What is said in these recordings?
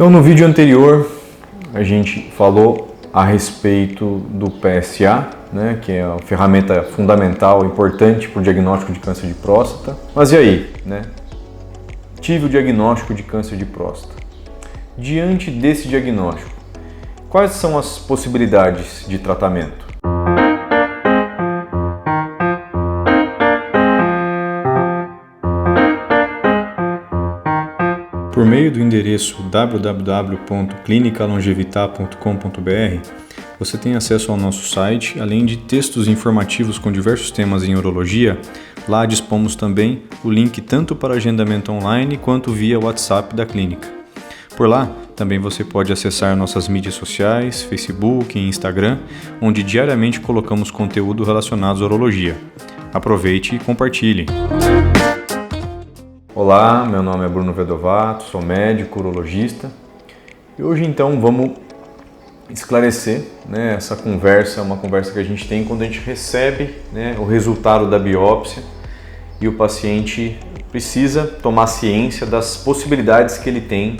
Então, no vídeo anterior, a gente falou a respeito do PSA, né, que é uma ferramenta fundamental, importante para o diagnóstico de câncer de próstata. Mas e aí, né? Tive o diagnóstico de câncer de próstata. Diante desse diagnóstico, quais são as possibilidades de tratamento? Por meio do endereço www.clinicalongevitar.com.br, você tem acesso ao nosso site, além de textos informativos com diversos temas em urologia. Lá dispomos também o link tanto para agendamento online quanto via WhatsApp da clínica. Por lá, também você pode acessar nossas mídias sociais, Facebook e Instagram, onde diariamente colocamos conteúdo relacionado à urologia. Aproveite e compartilhe! Olá, meu nome é Bruno Vedovato, sou médico urologista e hoje então vamos esclarecer, né, essa conversa, uma conversa que a gente tem quando a gente recebe, né, o resultado da biópsia e o paciente precisa tomar ciência das possibilidades que ele tem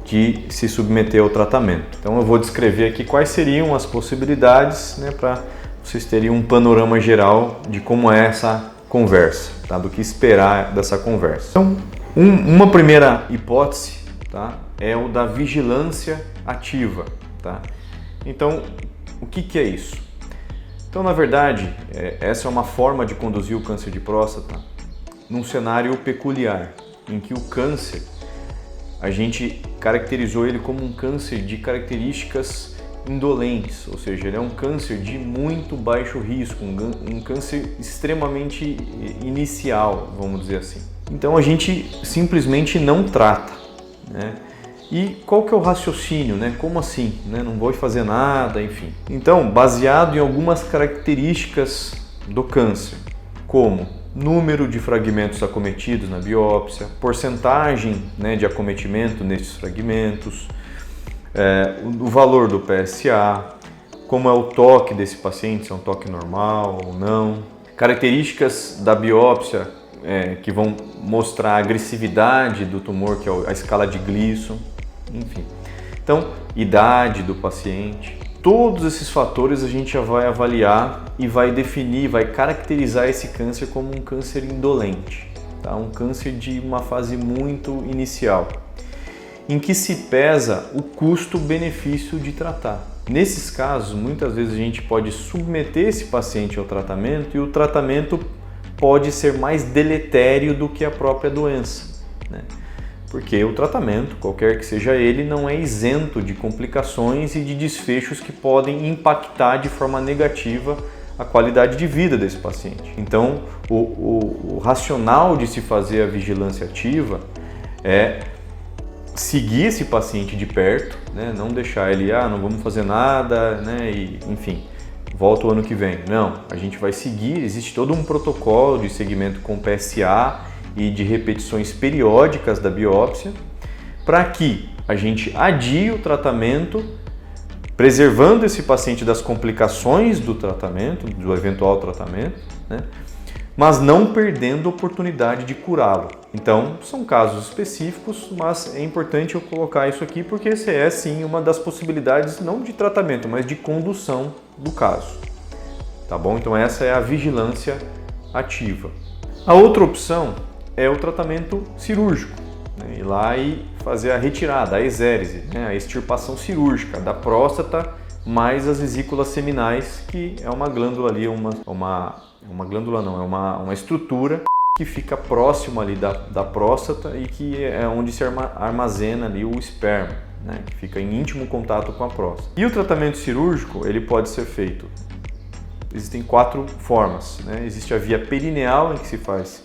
de se submeter ao tratamento. Então eu vou descrever aqui quais seriam as possibilidades, né, para vocês terem um panorama geral de como é essa conversa, tá? Do que esperar dessa conversa. Então, uma primeira hipótese, tá, é o da vigilância ativa, tá? Então, o que é isso? Então, na verdade, essa é uma forma de conduzir o câncer de próstata num cenário peculiar, em que o câncer, a gente caracterizou ele como um câncer de características indolentes, ou seja, ele é um câncer de muito baixo risco, um câncer extremamente inicial, vamos dizer assim. Então a gente simplesmente não trata, né? E qual que é o raciocínio, né? Como assim, né? Não vou fazer nada, enfim. Então, baseado em algumas características do câncer, como número de fragmentos acometidos na biópsia, porcentagem, né, de acometimento nesses fragmentos, o valor do PSA, como é o toque desse paciente, se é um toque normal ou não, características da biópsia que vão mostrar a agressividade do tumor, que é a escala de Gleason, enfim. Então, idade do paciente, todos esses fatores a gente já vai avaliar e vai definir, vai caracterizar esse câncer como um câncer indolente, tá? Um câncer de uma fase muito inicial, em que se pesa o custo-benefício de tratar. Nesses casos, muitas vezes a gente pode submeter esse paciente ao tratamento e o tratamento pode ser mais deletério do que a própria doença, né? Porque o tratamento, qualquer que seja ele, não é isento de complicações e de desfechos que podem impactar de forma negativa a qualidade de vida desse paciente. Então, o racional de se fazer a vigilância ativa é seguir esse paciente de perto, né? Não deixar ele, não vamos fazer nada, né? E, enfim, volta o ano que vem. Não, a gente vai seguir, existe todo um protocolo de seguimento com PSA e de repetições periódicas da biópsia, para que a gente adie o tratamento, preservando esse paciente das complicações do tratamento, do eventual tratamento, né? Mas não perdendo a oportunidade de curá-lo. Então, são casos específicos, mas é importante eu colocar isso aqui porque essa é sim uma das possibilidades, não de tratamento, mas de condução do caso. Tá bom? Então essa é a vigilância ativa. A outra opção é o tratamento cirúrgico, né? Ir lá e fazer a retirada, a exérese, né? A extirpação cirúrgica da próstata mais as vesículas seminais, que é uma glândula ali, uma estrutura que fica próximo ali da próstata e que é onde se armazena ali o esperma, né? Que fica em íntimo contato com a próstata. E o tratamento cirúrgico, ele pode ser feito, existem 4 formas, né? Existe a via perineal, em que se faz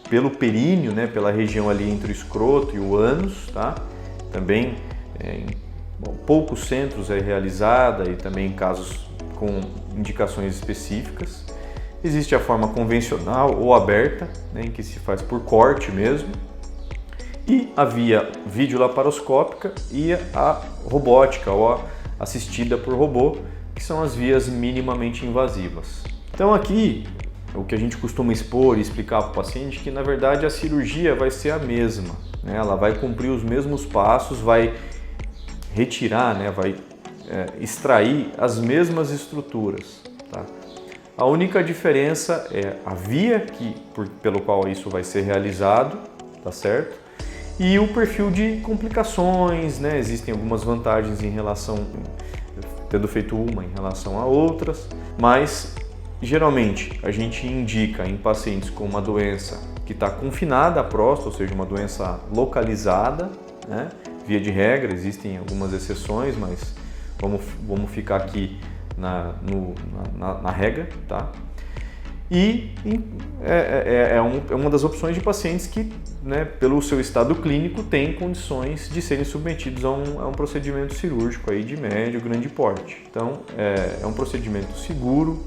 pelo períneo, né? Pela região ali entre o escroto e o ânus, tá? Também em poucos centros é realizada e também em casos com indicações específicas. Existe a forma convencional ou aberta, né, em que se faz por corte mesmo, e a via videolaparoscópica e a robótica ou assistida por robô, que são as vias minimamente invasivas. Então aqui o que a gente costuma expor e explicar para o paciente é que na verdade a cirurgia vai ser a mesma, né? Ela vai cumprir os mesmos passos, vai retirar, né, vai extrair as mesmas estruturas, tá? A única diferença é a via pelo qual isso vai ser realizado, tá certo? E o perfil de complicações, né? Existem algumas vantagens em relação, tendo feito uma em relação a outras, mas geralmente a gente indica em pacientes com uma doença que está confinada à próstata, ou seja, uma doença localizada, né? Via de regra, existem algumas exceções, mas vamos ficar aqui na regra, tá? E é uma das opções de pacientes que, né, pelo seu estado clínico, tem condições de serem submetidos a um procedimento cirúrgico aí de médio, grande porte. Então, é um procedimento seguro,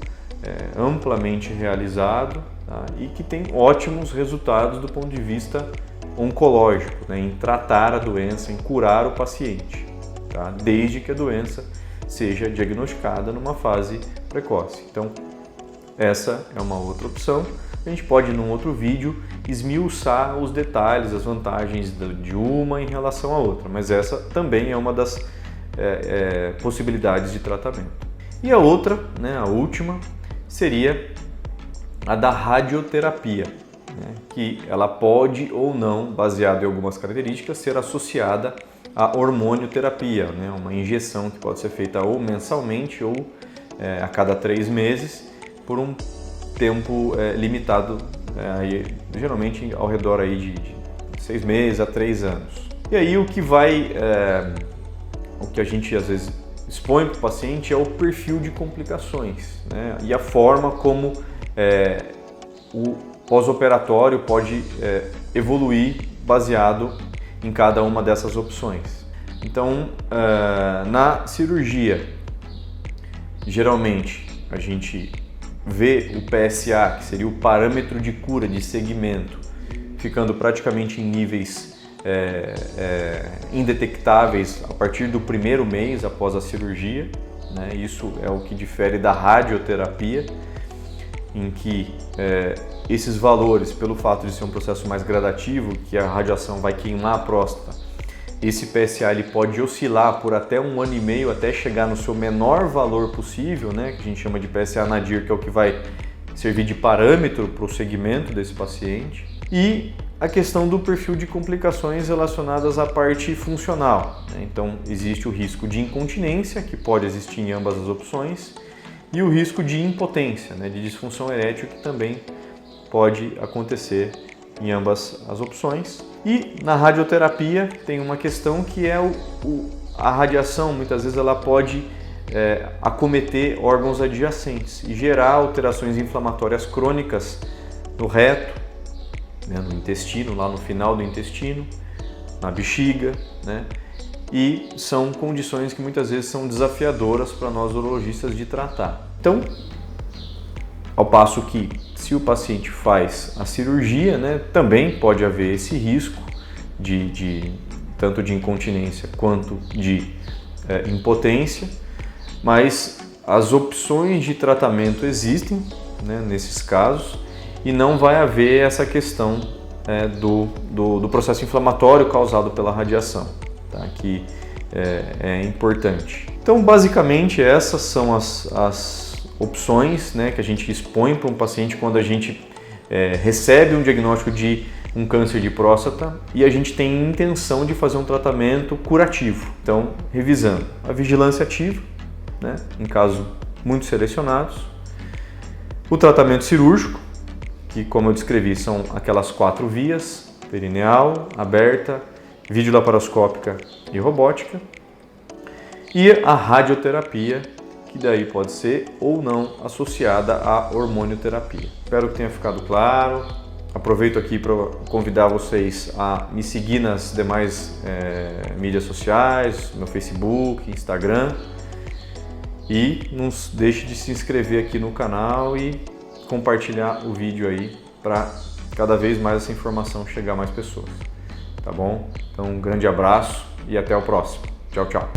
amplamente realizado, tá? E que tem ótimos resultados do ponto de vista oncológico, né, em tratar a doença, em curar o paciente, tá? Desde que a doença seja diagnosticada numa fase precoce. Então, essa é uma outra opção. A gente pode, num outro vídeo, esmiuçar os detalhes, as vantagens de uma em relação à outra, mas essa também é uma das possibilidades de tratamento. E a outra, né, a última, seria a da radioterapia, né, que ela pode ou não, baseado em algumas características, ser associada à hormonioterapia, né, uma injeção que pode ser feita ou mensalmente ou a cada 3 meses, por um tempo limitado, geralmente ao redor aí de 6 meses a 3 anos. E aí o que a gente às vezes expõe para o paciente é o perfil de complicações, né? E a forma como o pós-operatório pode evoluir baseado em cada uma dessas opções. Então, na cirurgia, geralmente a gente vê o PSA, que seria o parâmetro de cura de segmento, ficando praticamente em níveis indetectáveis a partir do primeiro mês após a cirurgia, né? Isso é o que difere da radioterapia, em que esses valores, pelo fato de ser um processo mais gradativo, que a radiação vai queimar a próstata, esse PSA ele pode oscilar por até 1 ano e meio até chegar no seu menor valor possível, né, que a gente chama de PSA nadir, que é o que vai servir de parâmetro para o segmento desse paciente. E a questão do perfil de complicações relacionadas à parte funcional, né? Então existe o risco de incontinência, que pode existir em ambas as opções, e o risco de impotência, né, de disfunção erétil, que também pode acontecer em ambas as opções. E na radioterapia tem uma questão que é a radiação, muitas vezes ela pode acometer órgãos adjacentes e gerar alterações inflamatórias crônicas no reto, né, no intestino, lá no final do intestino, na bexiga, né? E são condições que muitas vezes são desafiadoras para nós urologistas de tratar. Então, ao passo que se o paciente faz a cirurgia, né, também pode haver esse risco tanto de incontinência quanto de impotência, mas as opções de tratamento existem, né, nesses casos, e não vai haver essa questão do processo inflamatório causado pela radiação, tá? Que é importante. Então, basicamente, essas são as opções, né, que a gente expõe para um paciente quando a gente recebe um diagnóstico de um câncer de próstata e a gente tem intenção de fazer um tratamento curativo. Então, revisando, a vigilância ativa, né, em casos muito selecionados, o tratamento cirúrgico, que, como eu descrevi, são aquelas 4 vias: perineal, aberta, videolaparoscópica e robótica, e a radioterapia, que daí pode ser ou não associada à hormonioterapia. Espero que tenha ficado claro. Aproveito aqui para convidar vocês a me seguir nas demais mídias sociais, no Facebook, Instagram, e não deixe de se inscrever aqui no canal e compartilhar o vídeo aí para cada vez mais essa informação chegar a mais pessoas, tá bom? Então, um grande abraço e até o próximo. Tchau, tchau.